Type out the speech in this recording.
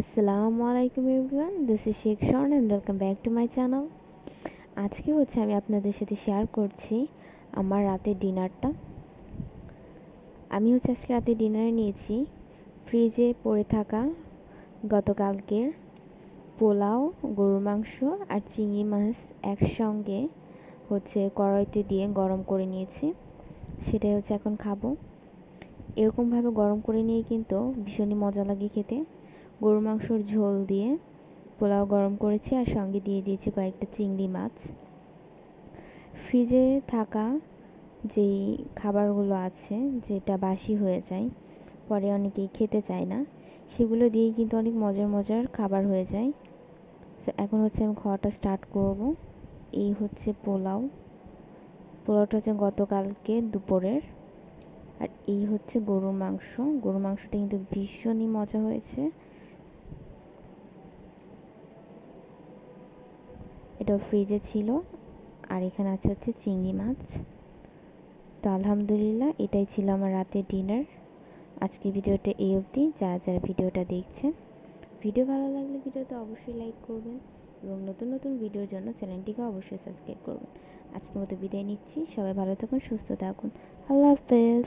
আসসালামু আলাইকুম everyone, this is Sheikh শরণ and welcome back to my channel. আজকে আমি আপনাদের সাথে শেয়ার করছি আমার রাতের ডিনারটা। আমি আজকে রাতে ডিনারে নিয়েছি ফ্রিজে পড়ে থাকা গতকালকের পোলাও, গরুর মাংস আর চিংড়ি মাছ একসঙ্গে কড়াইতে দিয়ে গরম করে নিয়েছি। সেটাই এখন খাবো। এরকমভাবে গরম করে নিয়ে কিন্তু ভীষণই মজা লাগে খেতে। গরুর মাংসর ঝোল দিয়ে পোলাও গরম করেছি আর সঙ্গে দিয়ে দিয়েছি কয়েকটা চিংড়ি মাছ। ফ্রিজে থাকা যেই খাবারগুলো আছে, যেটা বাসি হয়ে যায়, পরে অনেকেই খেতে চায় না, সেগুলো দিয়েই কিন্তু অনেক মজার মজার খাবার হয়ে যায়। সো এখন আমি খাওয়াটা স্টার্ট করব। এই পোলাও। পোলাওটা গতকালকে দুপুরের। আর এই গরুর মাংস। গরুর মাংসটা কিন্তু ভীষণই মজা হয়েছে। এটা ফ্রিজে ছিল। আর এখানে আছে চিংড়ি মাছ। তো আলহামদুলিল্লাহ, এটাই ছিল আমার রাতের ডিনার। আজকে ভিডিওটা এই অবধি। যারা যারা ভিডিওটা দেখছেন, ভিডিও ভালো লাগলে ভিডিওতে অবশ্যই লাইক করবেন এবং নতুন নতুন ভিডিওর জন্য চ্যানেলটিকে অবশ্যই সাবস্ক্রাইব করবেন। আজকের মতো বিদায় নিচ্ছি। সবাই ভালো থাকুন, সুস্থ থাকুন। আল্লাহ হাফেজ।